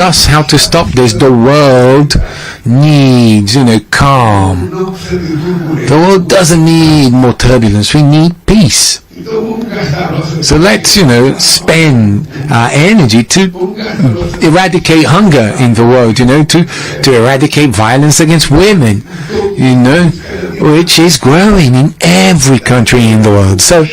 us how to stop this. The world needs, calm. The world doesn't need more turbulence. We need peace. So let's, spend our energy to eradicate hunger in the world, to eradicate violence against women, which is growing in every country in the world. So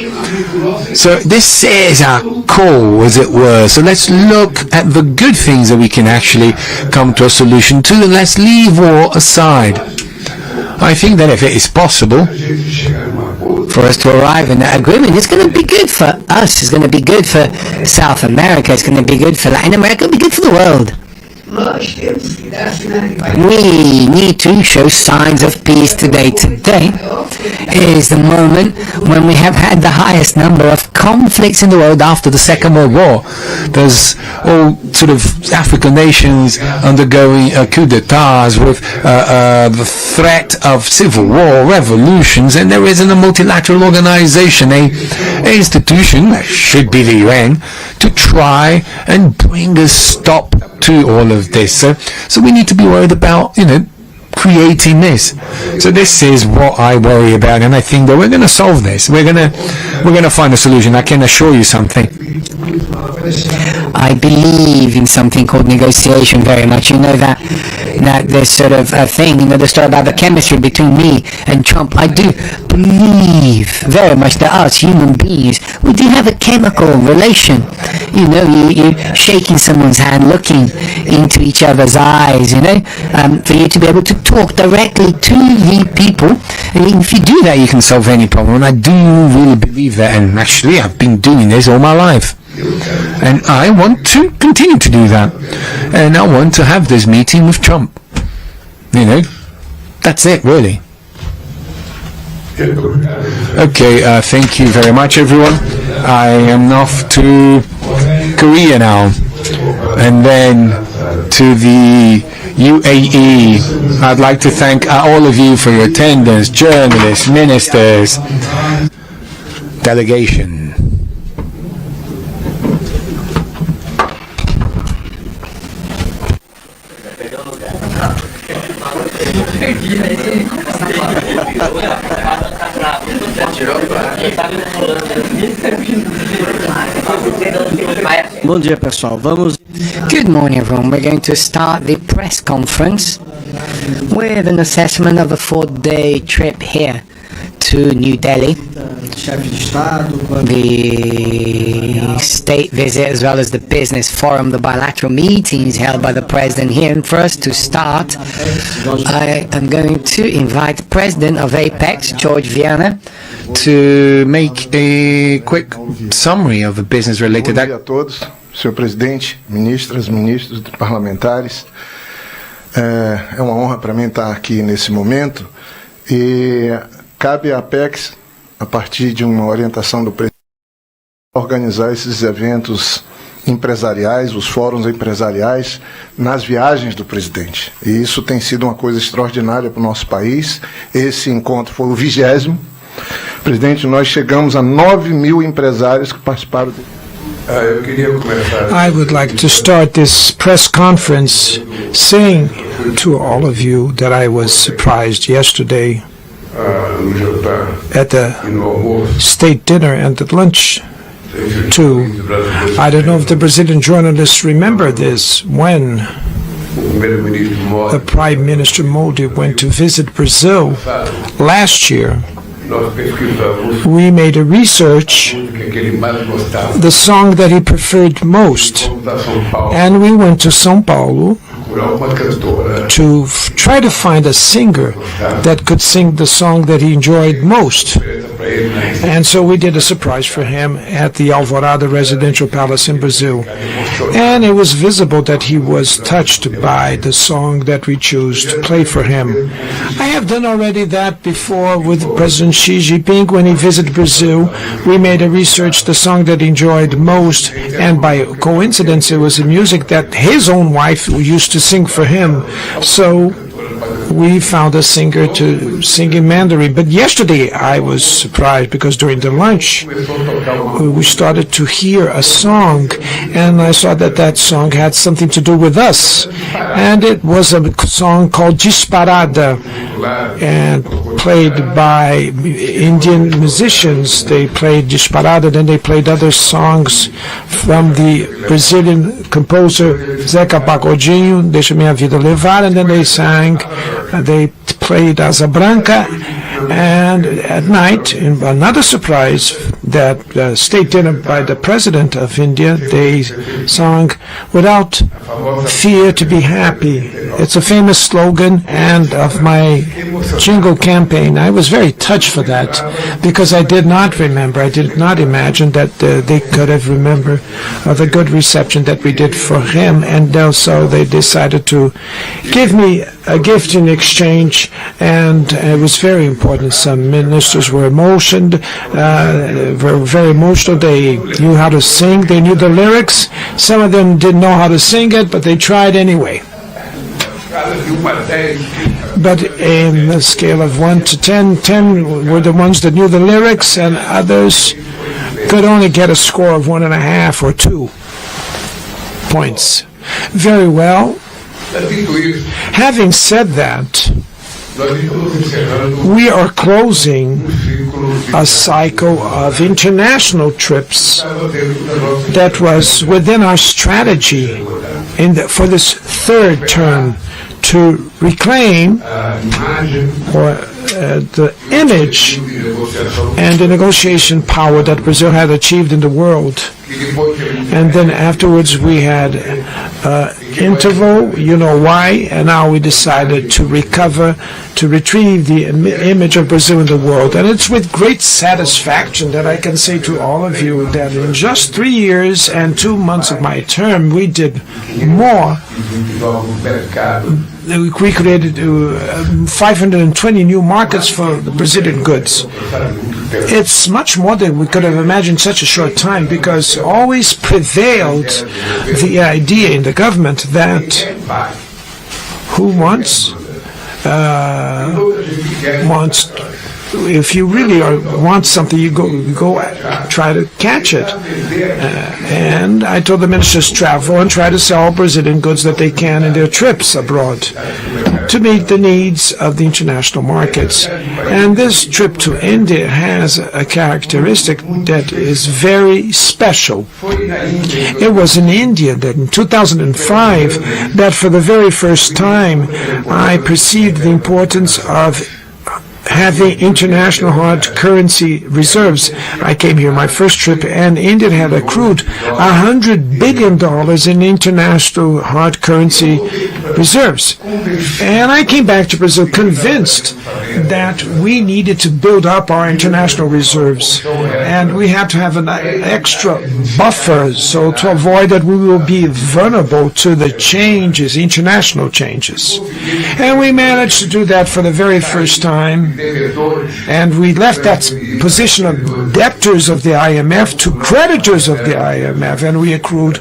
this is our call, as it were. So let's look at the good things that we can actually come to a solution to, and let's leave war aside. I think that if it is possible for us to arrive in that agreement, it's going to be good for us, it's going to be good for South America, it's going to be good for Latin America, it'll be good for the world. We need to show signs of peace today. Today is the moment when we have had the highest number of conflicts in the world after the Second World War. There's all sort of African nations undergoing coup d'etats with the threat of civil war, revolutions, and there isn't a multilateral organization, an institution, that should be the UN, to try and bring a stop to all of this. So we need to be worried about, creating this. So this is what I worry about, and I think that we're going to solve this. We're going to find a solution. I can assure you something. I believe in something called negotiation very much. That this sort of thing, the story about the chemistry between me and Trump. I do believe very much that us human beings, we do have a chemical relation. You shaking someone's hand, looking into each other's eyes, for you to be able to talk directly to the people. And if you do that, you can solve any problem. And I do really believe that. And actually, I've been doing this all my life. And I want to continue to do that. And I want to have this meeting with Trump. That's it, really. Okay, thank you very much, everyone. I am off to Korea now, and then to the UAE. I'd like to thank all of you for your attendance, journalists, ministers, delegation. Bom dia, pessoal. Good morning, everyone. We're going to start the press conference with an assessment of a 4-day trip here to New Delhi. The state visit, as well as the business forum, the bilateral meetings held by the president here. And for us to start, I am going to invite the president of Apex, George Viana, to make a quick summary of the business-related activities. Bom dia a todos, senhor presidente, ministros, parlamentares. É uma honra para mim estar aqui nesse momento e cabe à Apex, a partir de uma orientação do presidente, organizar esses eventos empresariais, os fóruns empresariais, nas viagens do presidente. E isso tem sido uma coisa extraordinária para o nosso país. Esse encontro foi o 20º. Presidente, nós chegamos a 9.000 empresários que participaram do... I would like to start this press conference saying to all of you that I was surprised yesterday at the state dinner and at lunch too. I don't know if the Brazilian journalists remember this, when the Prime Minister Modi went to visit Brazil last year. We made a research, the song that he preferred most, and we went to São Paulo to try to find a singer that could sing the song that he enjoyed most. And so we did a surprise for him at the Alvorada Residential Palace in Brazil. And it was visible that he was touched by the song that we chose to play for him. I have done already that before with President Xi Jinping when he visited Brazil. We made a research, the song that he enjoyed most, and by coincidence it was a music that his own wife used to sing for him. So we found a singer to sing in Mandarin. But yesterday I was surprised because during the lunch we started to hear a song, and I saw that that song had something to do with us. And it was a song called Disparada, and played by Indian musicians. They played Disparada, then they played other songs from the Brazilian composer Zeca Pagodinho, Deixa Minha Vida Levar, and then they sang, they played Asa Branca, and at night, in another surprise, that state dinner by the President of India, they sang Without Fear to Be Happy. It's a famous slogan and of my jingle campaign. I was very touched for that because I did not remember, I did not imagine that they could have remembered the good reception that we did for him, and so they decided to give me a gift in exchange, and it was very important. Some ministers were emotional, were very emotional. They knew how to sing, they knew the lyrics. Some of them didn't know how to sing it, but they tried anyway. But in a scale of 1 to 10, 10 were the ones that knew the lyrics, and others could only get a score of 1.5 or 2 points. Very well. Having said that, we are closing a cycle of international trips that was within our strategy for this third term to reclaim the image and the negotiation power that Brazil had achieved in the world. And then afterwards we had interval, you know why, and now we decided to recover, to retrieve the image of Brazil in the world. And it's with great satisfaction that I can say to all of you that in just 3 years and 2 months of my term, we did more. We created 520 new markets for the Brazilian goods. It's much more than we could have imagined in such a short time, because always prevailed the idea in the government that who wants if you really want something, you go try to catch it. And I told the ministers travel and try to sell Brazilian goods that they can in their trips abroad to meet the needs of the international markets. And this trip to India has a characteristic that is very special. It was in India that in 2005 that for the very first time I perceived the importance of having international hard currency reserves. I came here my first trip, and India had accrued $100 billion in international hard currency reserves. And I came back to Brazil convinced that we needed to build up our international reserves, and we had to have an extra buffer so to avoid that we will be vulnerable to the changes, international changes. And we managed to do that for the very first time. And we left that position of debtors of the IMF to creditors of the IMF, and we accrued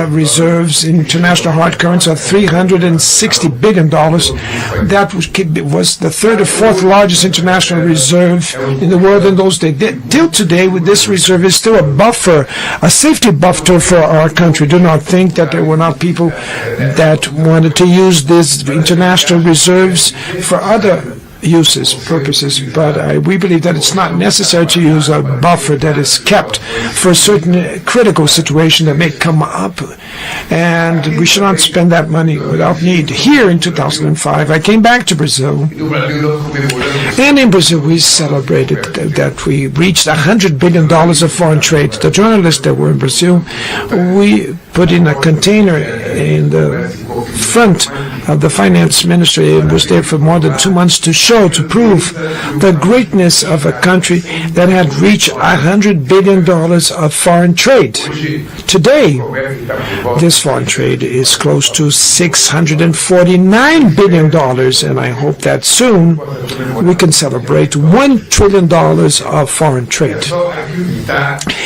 reserves in international hard currency of $360 billion. That was the third or fourth largest international reserve in the world in those days. Till today, with this reserve is still a buffer, a safety buffer for our country. Do not think that there were not people that wanted to use these international reserves for other purposes, but we believe that it's not necessary to use a buffer that is kept for a certain critical situation that may come up, and we should not spend that money without need. Here in 2005, I came back to Brazil, and in Brazil we celebrated that we reached $100 billion of foreign trade. The journalists that were in Brazil, we put in a container in the front of the finance ministry. It was there for more than 2 months to prove the greatness of a country that had reached $100 billion of foreign trade. Today, this foreign trade is close to $649 billion, and I hope that soon we can celebrate $1 trillion of foreign trade.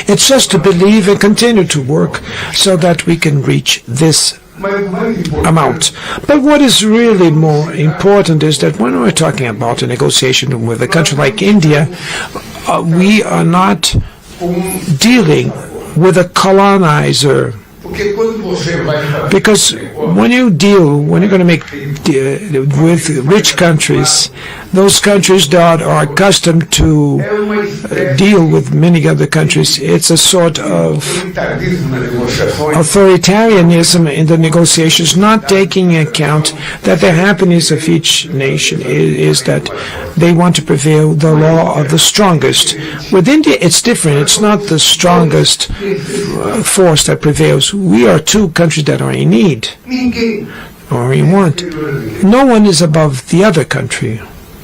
It's just to believe and continue to work so that we can reach this amount. But what is really more important is that when we're talking about a negotiation with a country like India, we are not dealing with a colonizer. Because when you're going to make with rich countries, those countries that are accustomed to deal with many other countries, it's a sort of authoritarianism in the negotiations, not taking into account that the happiness of each nation is that they want to prevail the law of the strongest. With India, it's different. It's not the strongest force that prevails. We are two countries that are in need, or in want. No one is above the other country.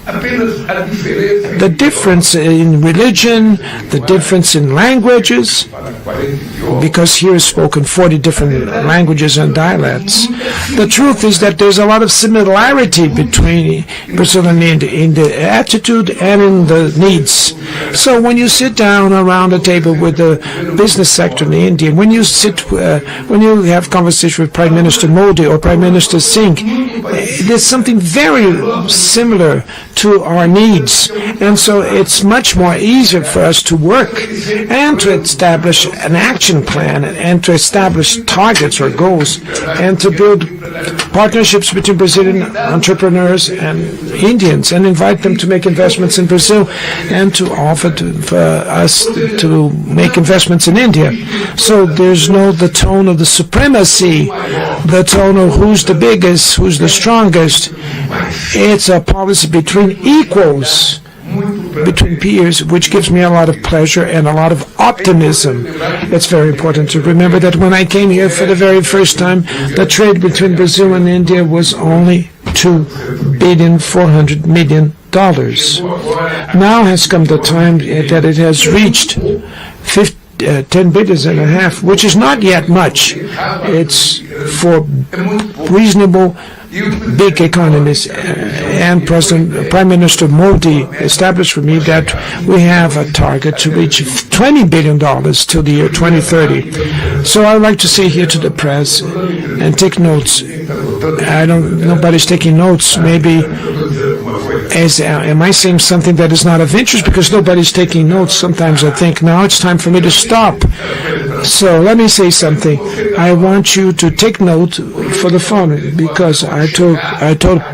The difference in religion, the difference in languages, because here is spoken 40 different languages and dialects. The truth is that there's a lot of similarity between Brazil and India in the attitude and in the needs. So when you sit down around a table with the business sector in India, when you have conversation with Prime Minister Modi or Prime Minister Singh, there's something very similar to our needs, and so it's much more easier for us to work and to establish an action plan and to establish targets or goals and to build partnerships between Brazilian entrepreneurs and Indians and invite them to make investments in Brazil and to offer for us to make investments in India. So there's no the tone of the supremacy, the tone of who's the biggest, who's the strongest. It's a policy between equals, between peers, which gives me a lot of pleasure and a lot of optimism. It's very important to remember that when I came here for the very first time, the trade between Brazil and India was only $2.4 billion. Now has come the time that it has reached 10 billion and a half, which is not yet much. It's for reasonable big economies, and Prime Minister Modi established for me that we have a target to reach $20 billion till the year 2030. So I would like to say here to the press and take notes. Nobody's taking notes. Maybe am I saying something that is not of interest because nobody's taking notes? Sometimes I think now it's time for me to stop. So let me say something. I want you to take note for the following, because I told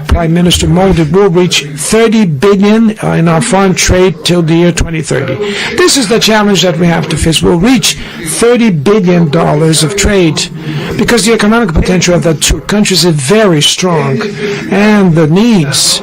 Prime Minister Modi we'll reach 30 billion in our foreign trade till the year 2030. This is the challenge that we have to face. We'll reach $30 billion of trade because the economic potential of the two countries is very strong, and the needs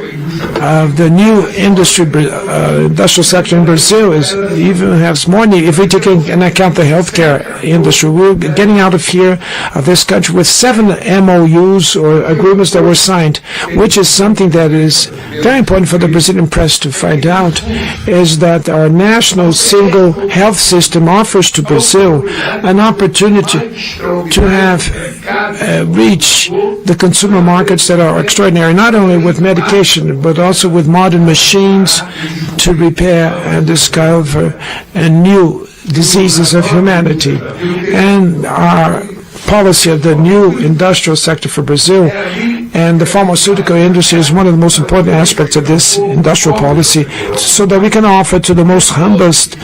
of the new industrial sector in Brazil is even has more need. If we take into account the healthcare industry, we're getting out of here, of this country, with 7 MOUs or agreements that were signed, which is something that is very important for the Brazilian press to find out, is that our national single health system offers to Brazil an opportunity to have reach the consumer markets that are extraordinary, not only with medication, but also with modern machines to repair and discover new diseases of humanity. And our policy of the new industrial sector for Brazil and the pharmaceutical industry is one of the most important aspects of this industrial policy, so that we can offer to the most humblest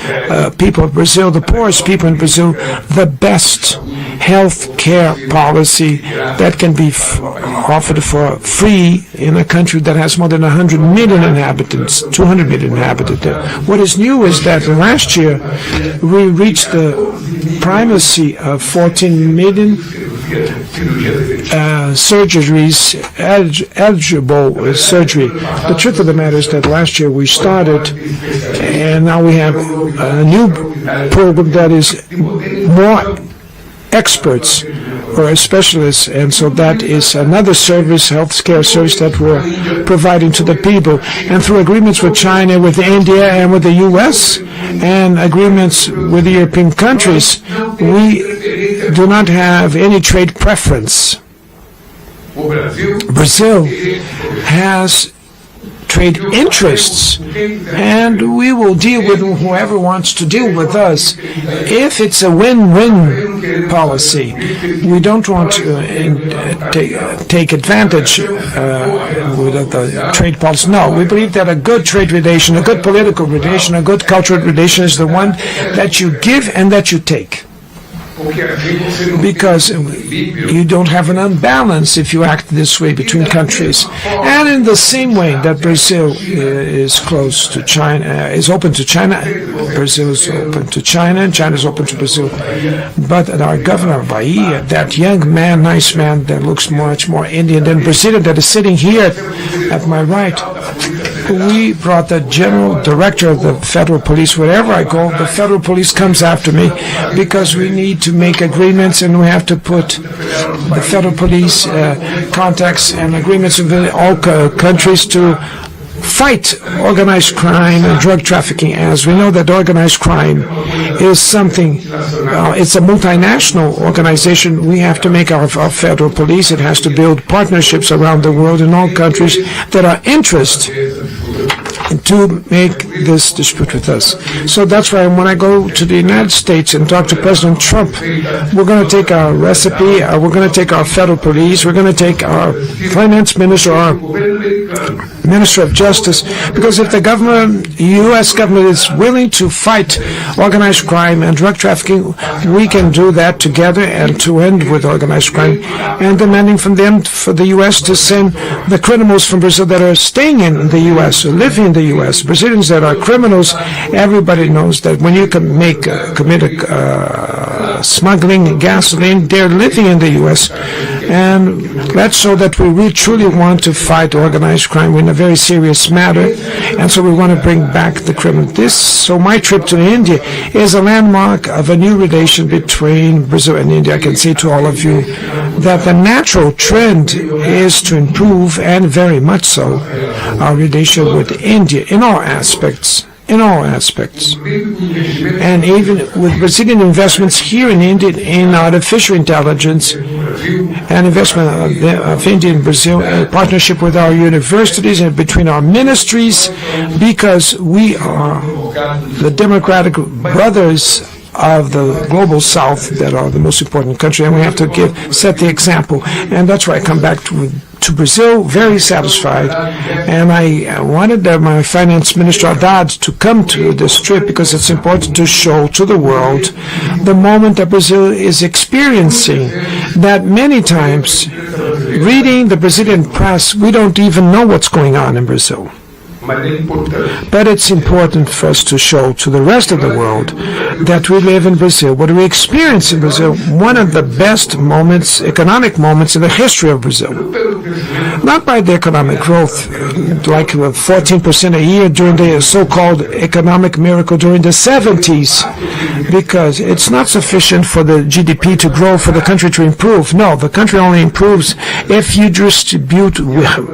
people of Brazil, the poorest people in Brazil, the best health care policy that can be offered for free in a country that has more than 100 million inhabitants, 200 million inhabitants. What is new is that last year we reached the primacy of 14 million surgeries, eligible surgery. The truth of the matter is that last year we started, and now we have a new program that is more experts or specialists, and so that is another service, healthcare service that we're providing to the people. And through agreements with China, with India, and with the U.S., and agreements with the European countries, we do not have any trade preference. Brazil has trade interests, and we will deal with whoever wants to deal with us. If it's a win-win policy, we don't want to take advantage with the trade policy. No, we believe that a good trade relation, a good political relation, a good cultural relation is the one that you give and that you take. Because you don't have an unbalance if you act this way between countries. And in the same way that Brazil is close to China, is open to China, Brazil is open to China, and China is open to Brazil. But our governor, Bahia, that young man, nice man, that looks much more Indian than Brazilian, that is sitting here at my right, we brought the general director of the federal police. Wherever I go, the federal police comes after me because we need to make agreements, and we have to put the federal police contacts and agreements with all countries to fight organized crime and drug trafficking. As we know that organized crime is something, it's a multinational organization. We have to make our federal police, it has to build partnerships around the world in all countries that are interested to make this dispute with us. So that's why when I go to the United States and talk to President Trump, we're going to take our recipe, we're going to take our federal police, we're going to take our finance minister, our minister of justice, because if the government, U.S. government is willing to fight organized crime and drug trafficking, we can do that together and to end with organized crime, and demanding from them, for the U.S. to send the criminals from Brazil that are staying in the U.S., or living in the U.S., Brazilians that are criminals. Everybody knows that when you commit smuggling gasoline, they're living in the U.S. And let's show that we really truly want to fight organized crime in a very serious matter, and so we want to bring back the criminal. So my trip to India is a landmark of a new relation between Brazil and India. I can say to all of you that the natural trend is to improve, and very much so, our relation with India in all aspects. And even with Brazilian investments here in India in artificial intelligence and investment of India in Brazil, in partnership with our universities and between our ministries, because we are the democratic brothers of the global south that are the most important country, and we have to set the example. And that's why I come back to Brazil very satisfied, and I wanted my finance minister Haddad to come to this trip because it's important to show to the world the moment that Brazil is experiencing, that many times reading the Brazilian press we don't even know what's going on in Brazil. But it's important for us to show to the rest of the world that we live in Brazil, what we experience in Brazil, one of the best moments, economic moments in the history of Brazil. Not by the economic growth, like 14% a year during the so-called economic miracle during the 70s, because it's not sufficient for the GDP to grow, for the country to improve. No, the country only improves if you distribute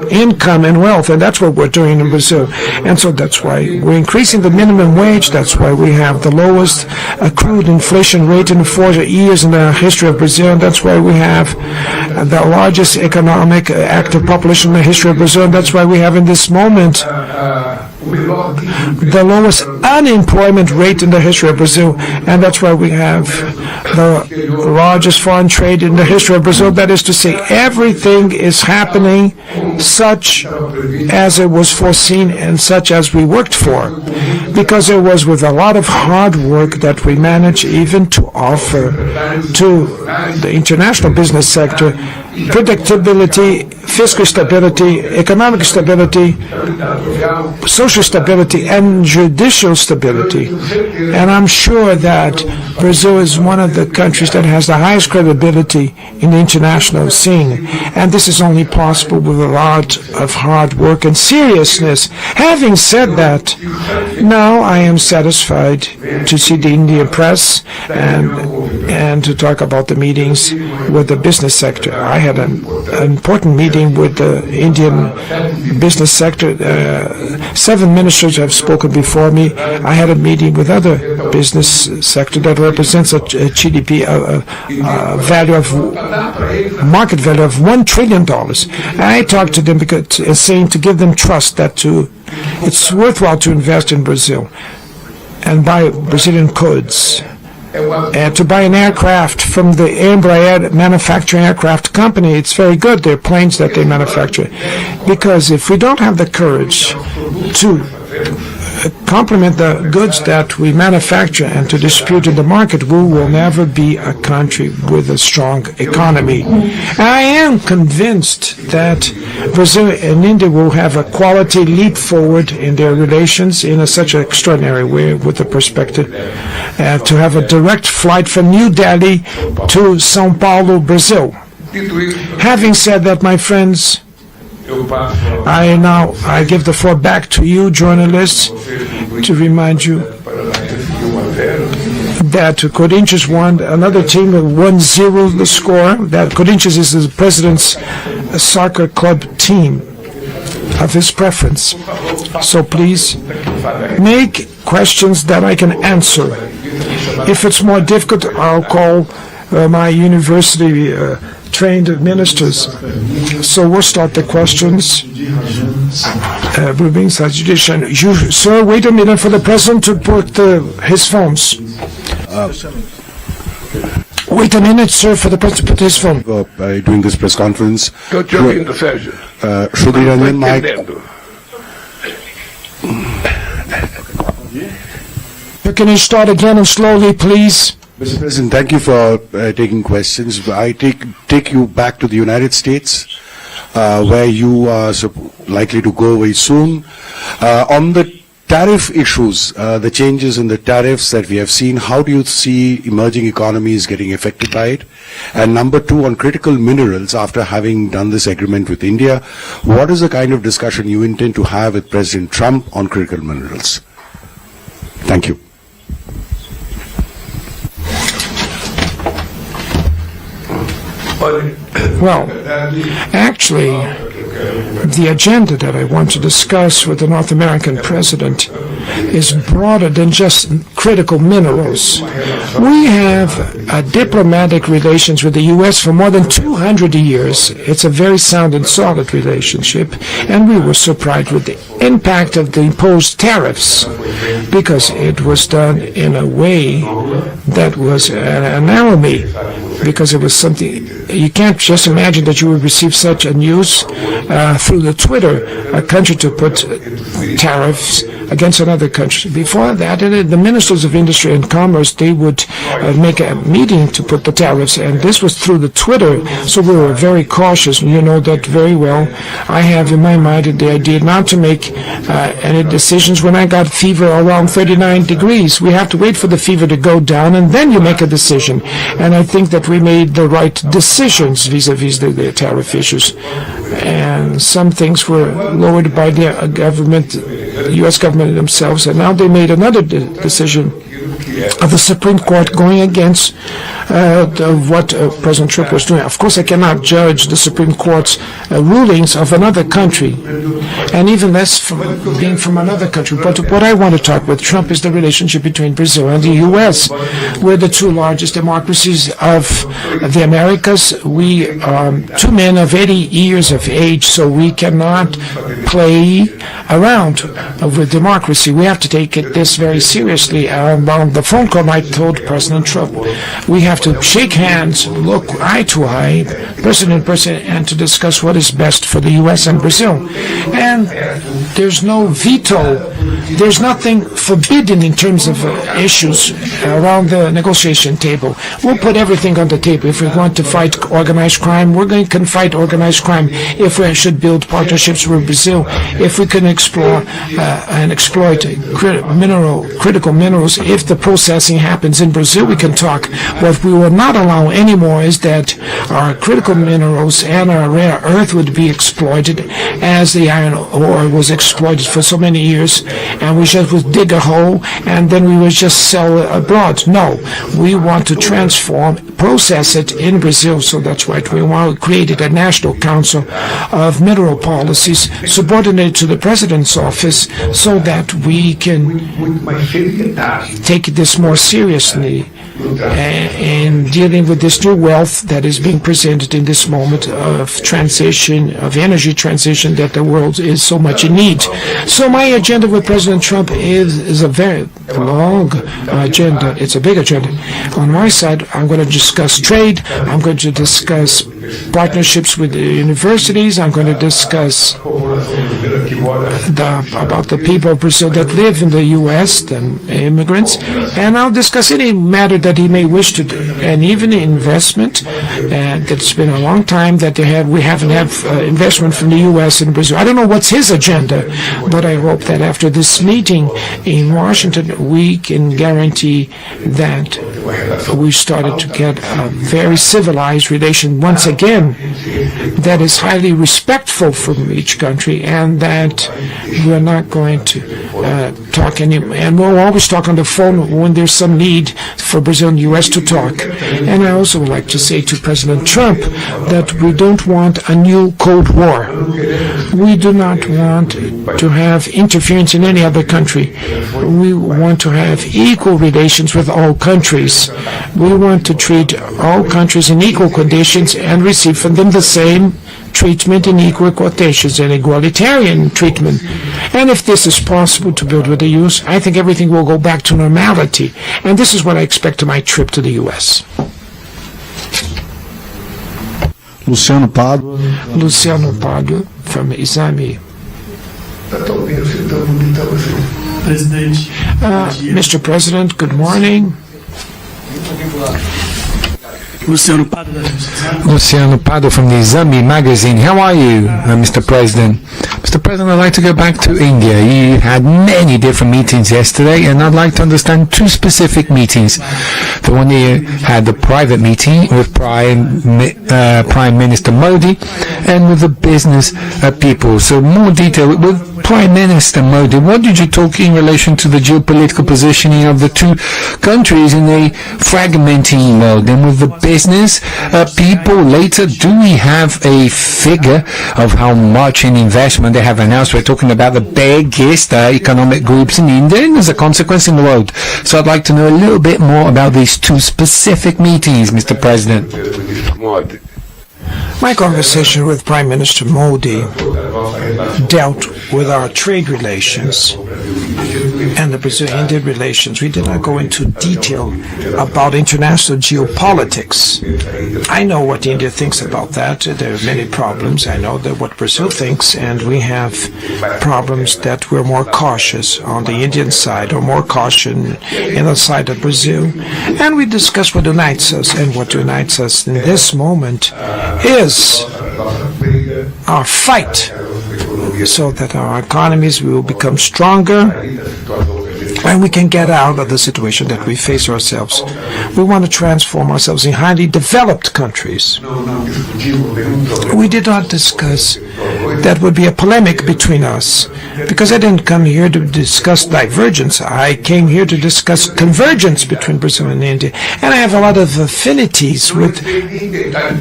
income and wealth, and that's what we're doing in Brazil. And so that's why we're increasing the minimum wage. That's why we have the lowest accrued inflation rate in 40 years in the history of Brazil. And that's why we have the largest economic active population in the history of Brazil. And that's why we have in this moment the lowest unemployment rate in the history of Brazil. And that's why we have the largest foreign trade in the history of Brazil. That is to say, everything is happening such as it was foreseen and such as we worked for, because it was with a lot of hard work that we managed even to offer to the international business sector predictability, fiscal stability, economic stability, social stability, and judicial stability. And I'm sure that Brazil is one of the countries that has the highest credibility in the international scene. And this is only possible with a lot of hard work and seriousness. Having said that, now I am satisfied to see the Indian press and and to talk about the meetings with the business sector. I had an important meeting with the Indian business sector. 7 ministers have spoken before me. I had a meeting with other business sector that represents a GDP market value of $1 trillion. I talked to them because saying to give them trust that it's worthwhile to invest in Brazil and buy Brazilian goods. And to buy an aircraft from the Embraer manufacturing aircraft company, it's very good. They're planes that they manufacture. Because if we don't have the courage to complement the goods that we manufacture and to distribute in the market, we will never be a country with a strong economy. I am convinced that Brazil and India will have a quality leap forward in their relations in such an extraordinary way, with the perspective to have a direct flight from New Delhi to São Paulo, Brazil. Having said that, my friends, I give the floor back to you, journalists, to remind you that Corinthians won. Another team 1-0 the score. That Corinthians is the president's soccer club team of his preference. So please make questions that I can answer. If it's more difficult, I'll call my university trained ministers. So we'll start the questions. Sir, wait a minute for the president to put his phones. Wait a minute, sir, for the president to put his phone. By doing this press conference. Can you start again and slowly, please? Mr. President, thank you for taking questions. I take you back to the United States, where you are likely to go very soon. On the tariff issues, the changes in the tariffs that we have seen, how do you see emerging economies getting affected by it? And number 2, on critical minerals, after having done this agreement with India, what is the kind of discussion you intend to have with President Trump on critical minerals? Thank you. Well, actually, the agenda that I want to discuss with the North American president is broader than just critical minerals. We have diplomatic relations with the U.S. for more than 200 years. It's a very sound and solid relationship, and we were surprised with the impact of the imposed tariffs, because it was done in a way that was an anomaly, because it was something you can't just imagine that you would receive such a news through the Twitter, a country to put tariffs against another country. Before that, the ministers of industry and commerce, they would make a meeting to put the tariffs, and this was through the Twitter, so we were very cautious. You know that very well. I have in my mind the idea not to make any decisions when I got fever around 39 degrees. We have to wait for the fever to go down, and then you make a decision. And I think that we made the right decisions vis-a-vis the tariff issues. And some things were lowered by the government, U.S. government themselves, and now they made another decision of the Supreme Court going against what President Trump was doing. Of course, I cannot judge the Supreme Court's rulings of another country, and even less being from another country. But what I want to talk with Trump is the relationship between Brazil and the U.S. We're the 2 largest democracies of the Americas. We are 2 men of 80 years of age, so we cannot play around with democracy. We have to take this very seriously. On the phone call, I told President Trump, we have to shake hands, look eye to eye, person in person, and to discuss what is best for the U.S. and Brazil. And there's no veto. There's nothing forbidden in terms of issues around the negotiation table. We'll put everything on the table. If we want to fight organized crime, we're going to fight organized crime. If we should build partnerships with Brazil, if we can explore and exploit critical minerals, if the processing happens in Brazil, we can talk. What we will not allow anymore is that our critical minerals and our rare earth would be exploited as the iron ore was exploited for so many years and we just would dig a hole and then we would just sell it abroad. No, we want to transform, process it in Brazil. So that's why we want to create a National Council of Mineral Policies subordinated to the President's office so that we can take this more seriously in dealing with this new wealth that is being presented in this moment of transition, of energy transition that the world is so much in need. So my agenda with President Trump is a very long agenda. It's a big agenda. On my side, I'm going to discuss trade. I'm going to discuss partnerships with the universities. I'm going to discuss about the people of Brazil that live in the U.S., the immigrants, and I'll discuss any matter that he may wish to do, and even investment. It's been a long time that we haven't had investment from the U.S. in Brazil. I don't know what's his agenda, but I hope that after this meeting in Washington, we can guarantee that we started to get a very civilized relation once again that is highly respectful from each country, and that we're not going to talk anymore. And we'll always talk on the phone when there's some need for Brazil and the U.S. to talk. And I also would like to say to President Trump that we don't want a new Cold War. We do not want to have interference in any other country. We want to have equal relations with all countries. We want to treat all countries in equal conditions and receive from them the same treatment in equal quotations and egalitarian treatment. And if this is possible to build with the U.S., I think everything will go back to normality. And this is what I expect to my trip to the U.S. Luciano Pado. Luciano Pado from Izami. Mr. President, good morning. Luciano Pado. Luciano Pado from the Izami magazine. How are you, Mr. President? Mr. President, I'd like to go back to India. You had many different meetings yesterday, and I'd like to understand two specific meetings. The one you had the private meeting with Prime Minister Modi and with the business people. So more detail with Prime Minister Modi. What did you talk in relation to the geopolitical positioning of the two countries in a fragmenting world? And with the business people later, do we have a figure of how much in investment they have announced? We're talking about the biggest economic groups in India and as a consequence in the world. So I'd like to know a little bit more about these two specific meetings, Mr. President. My conversation with Prime Minister Modi dealt with our trade relations and the Brazil-India relations. We did not go into detail about international geopolitics. I know what India thinks about that. There are many problems. I know that what Brazil thinks, and we have problems that we're more cautious on the Indian side, or more caution in the side of Brazil. And we discuss what unites us, and what unites us in this moment is our fight so that our economies will become stronger and we can get out of the situation that we face ourselves. We want to transform ourselves in highly developed countries. We did not discuss that would be a polemic between us, because I didn't come here to discuss divergence. I came here to discuss convergence between Brazil and India. And I have a lot of affinities with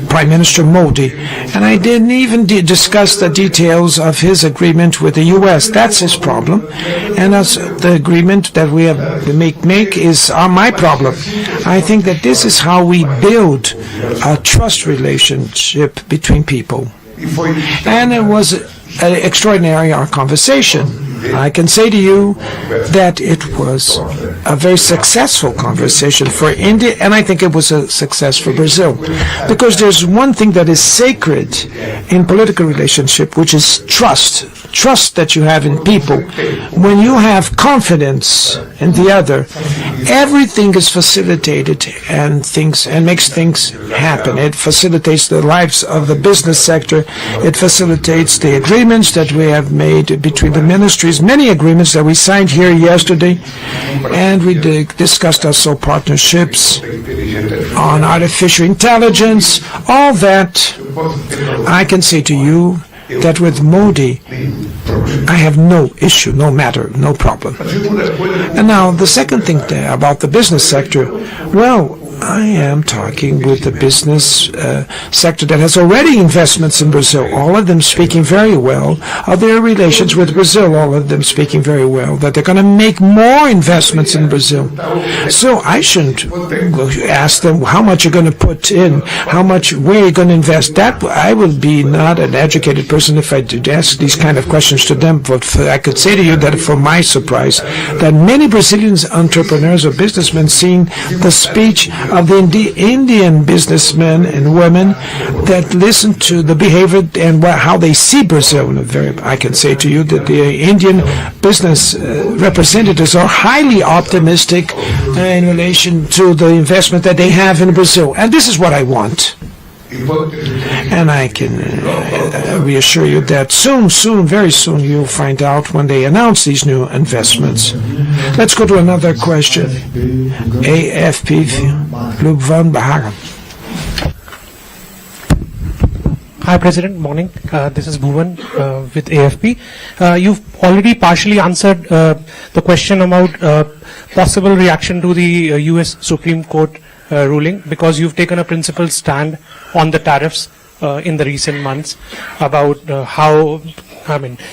Prime Minister Modi. And I didn't even discuss the details of his agreement with the U.S. That's his problem. And as the agreement that we have to make is my problem. I think that this is how we build a trust relationship between people. And it was extraordinary, our conversation. I can say to you that it was a very successful conversation for India, and I think it was a success for Brazil. Because there's one thing that is sacred in political relationship, which is trust. Trust that you have in people. When you have confidence in the other, everything is facilitated and makes things happen. It facilitates the lives of the business sector. It facilitates the agreements that we have made between the ministries, many agreements that we signed here yesterday, and we discussed also partnerships on artificial intelligence. All that, I can say to you that with Modi, I have no issue, no matter, no problem. And now the second thing there about the business sector, well, I am talking with the business sector that has already investments in Brazil, all of them speaking very well of their relations with Brazil, all of them speaking very well, that they're going to make more investments in Brazil. So I shouldn't ask them how much you're going to put in, how much, where you're going to invest. That I would be not an educated person if I did ask these kind of questions to them. But I could say to you that for my surprise, that many Brazilian entrepreneurs or businessmen seeing the speech of the Indian businessmen and women that listen to the behavior and how they see Brazil. I can say to you that the Indian business representatives are highly optimistic in relation to the investment that they have in Brazil. And this is what I want. And I can reassure you that soon, very soon, you'll find out when they announce these new investments. Let's go to another question. AFP, Lubvan Bahara. Hi, President. Morning. This is Bhuvan with AFP. You've already partially answered the question about possible reaction to the U.S. Supreme Court ruling, because you've taken a principled stand on the tariffs in the recent months about how,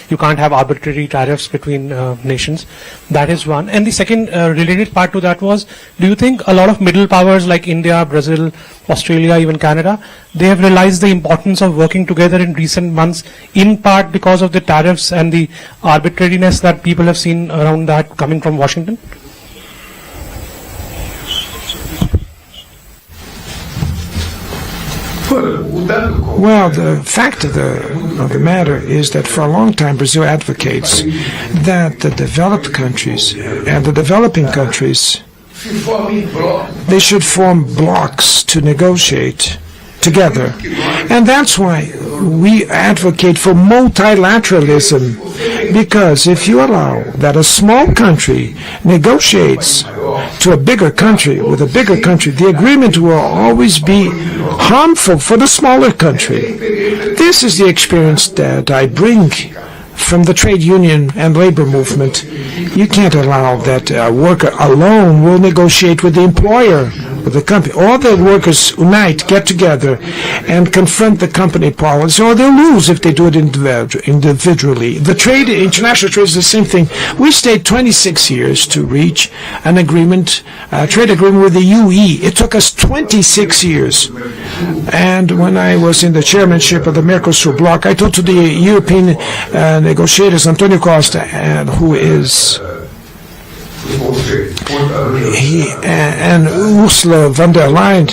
you can't have arbitrary tariffs between nations. That is one. And the second related part to that was, do you think a lot of middle powers like India, Brazil, Australia, even Canada, they have realized the importance of working together in recent months, in part because of the tariffs and the arbitrariness that people have seen around that coming from Washington? Well, the fact of the matter is that for a long time Brazil advocates that the developed countries and the developing countries, they should form blocs to negotiate together. And that's why we advocate for multilateralism, because if you allow that a small country negotiates to a bigger country, with a bigger country, the agreement will always be harmful for the smaller country. This is the experience that I bring from the trade union and labor movement. You can't allow that a worker alone will negotiate with the employer, with the company. All the workers unite, get together, and confront the company policy, or they'll lose if they do it individually. The international trade is the same thing. We stayed 26 years to reach an agreement, a trade agreement with the UE. It took us 26 years. And when I was in the chairmanship of the Mercosur bloc, I talked to the European negotiators, Antonio Costa, who is and Ursula von der Leyen,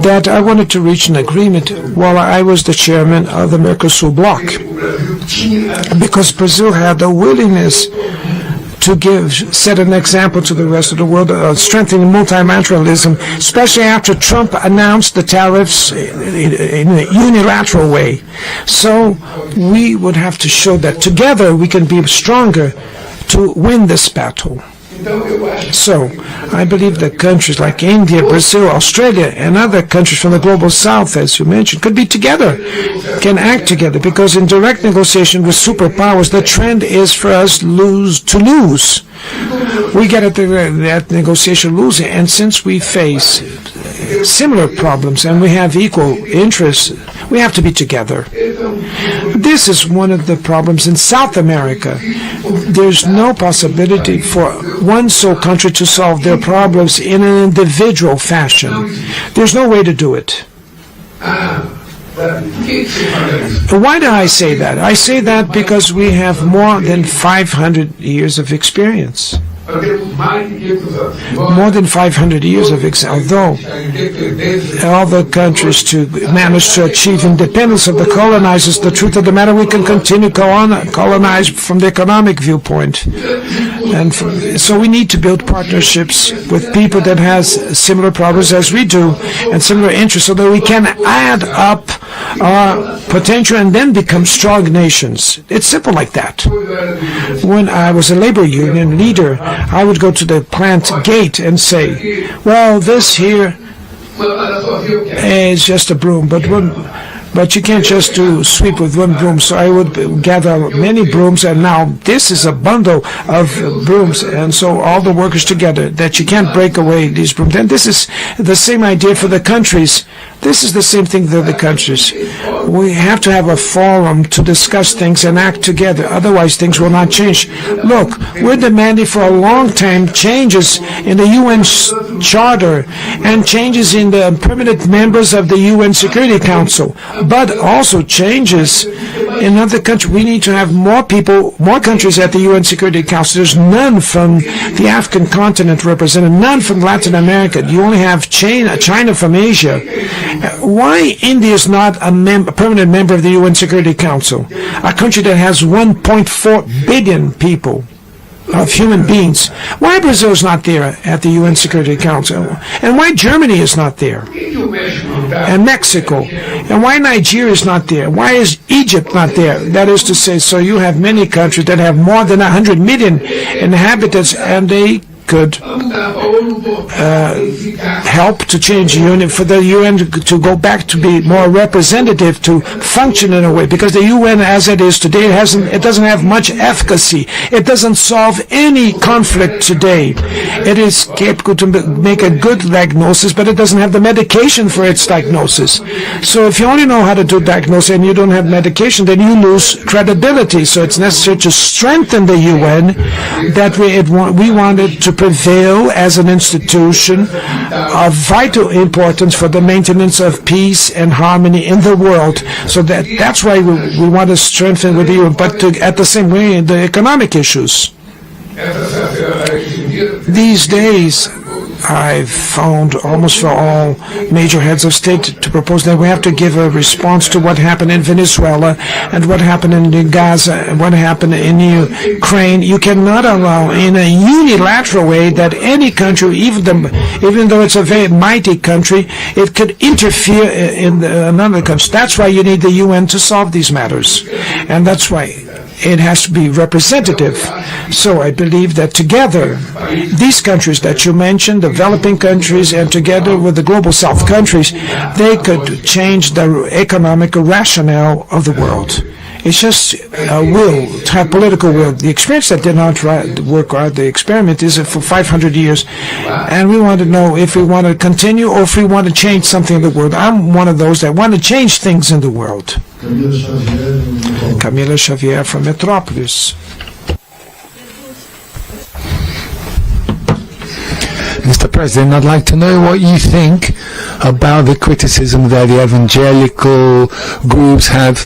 that I wanted to reach an agreement while I was the chairman of the Mercosur bloc, because Brazil had the willingness to set an example to the rest of the world, strengthening multilateralism, especially after Trump announced the tariffs in a unilateral way. So we would have to show that together we can be stronger to win this battle. So, I believe that countries like India, Brazil, Australia, and other countries from the global south, as you mentioned, could be together, can act together, because in direct negotiation with superpowers, the trend is for us to lose. We get at that negotiation losing, and since we face similar problems and we have equal interests, we have to be together. This is one of the problems in South America. There's no possibility for one sole country to solve their problems in an individual fashion. There's no way to do it. Why do I say that? I say that because we have more than 500 years of experience. More than 500 years of experience, although all the countries managed to achieve independence of the colonizers, the truth of the matter, we can continue colonize from the economic viewpoint. And so we need to build partnerships with people that has similar problems as we do and similar interests, so that we can add up our potential and then become strong nations. It's simple like that. When I was a labor union leader, I would go to the plant gate and say, well, this here is just a broom, but But you can't just do sweep with one broom. So I would gather many brooms, and now this is a bundle of brooms, and so all the workers together, that you can't break away these brooms. And this is the same idea for the countries. This is the same thing for the countries. We have to have a forum to discuss things and act together. Otherwise, things will not change. Look, we're demanding for a long time changes in the UN Charter and changes in the permanent members of the UN Security Council, but also changes in other countries. We need to have more people, more countries at the UN Security Council. There's none from the African continent represented, none from Latin America. You only have China from Asia. Why India is not a permanent member of the UN Security Council? A country that has 1.4 billion people, of human beings. Why Brazil is not there at the UN Security Council? And why Germany is not there? And Mexico? And why Nigeria is not there? Why is Egypt not there? That is to say, so you have many countries that have more than 100 million inhabitants, and they could help to change the UN, for the UN to go back to be more representative, to function in a way, because the UN as it is today, it doesn't have much efficacy. It doesn't solve any conflict today. It is capable to make a good diagnosis, but it doesn't have the medication for its diagnosis. So if you only know how to do diagnosis and you don't have medication, then you lose credibility. So it's necessary to strengthen the UN, that we wanted to prevail as an institution of vital importance for the maintenance of peace and harmony in the world. So that's why we want to strengthen with you, but at the same way, the economic issues. These days, I've found almost for all major heads of state to propose that we have to give a response to what happened in Venezuela and what happened in Gaza and what happened in Ukraine. You cannot allow in a unilateral way that any country, even though it's a very mighty country, it could interfere in another country. That's why you need the UN to solve these matters. And that's why it has to be representative. So I believe that together, these countries that you mentioned, developing countries, and together with the global south countries, they could change the economic rationale of the world. It's just a will, to have political will. The experience that did not work out, the experiment is for 500 years. And we want to know if we want to continue or if we want to change something in the world. I'm one of those that want to change things in the world. Camila Xavier from Metropolis. Mr. President, I'd like to know what you think about the criticism that the evangelical groups have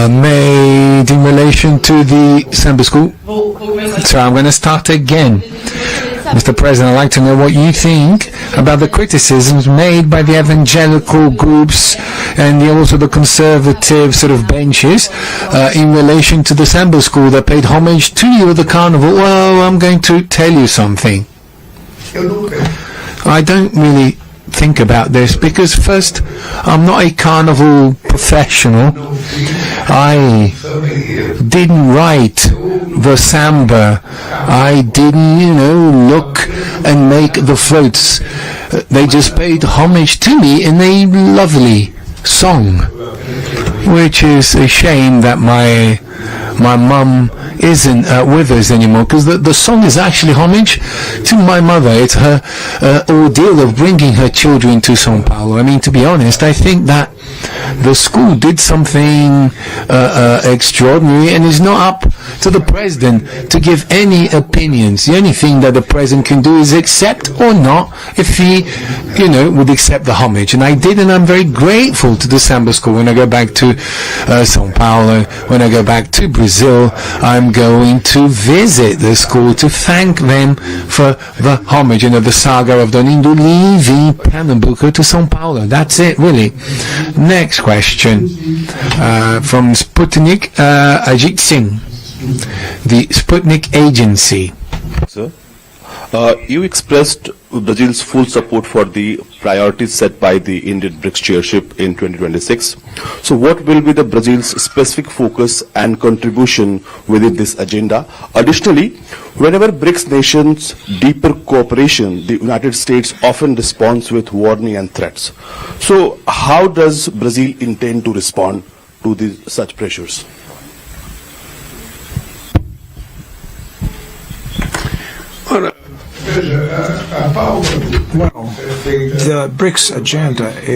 made in relation to the Sunday school. So I'm going to start again. Mr. President, I'd like to know what you think about the criticisms made by the evangelical groups and also the conservative sort of benches in relation to the Sunday school that paid homage to you at the Carnival. Well, I'm going to tell you something. I don't really think about this because first, I'm not a carnival professional. I didn't write the samba. I didn't, look and make the floats. They just paid homage to me in a lovely song, which is a shame that my mum isn't with us anymore, because the song is actually homage to my mother. It's her ordeal of bringing her children to São Paulo. I mean, to be honest, I think that the school did something extraordinary, and it's not up to the president to give any opinions. The only thing that the president can do is accept or not, if he, would accept the homage. And I did, and I'm very grateful to the Samba School. When I go back to São Paulo, when I go back to Brazil, I'm going to visit the school to thank them for the homage, the saga of Dona Indo leaving Pernambuco to São Paulo. That's it, really. Next question from Sputnik, Ajit Singh, the Sputnik agency. You expressed Brazil's full support for the priorities set by the Indian BRICS chairship in 2026. So what will be the Brazil's specific focus and contribution within this agenda? Additionally, whenever BRICS nations deeper cooperation, the United States often responds with warning and threats. So how does Brazil intend to respond to such pressures? Well, the BRICS agenda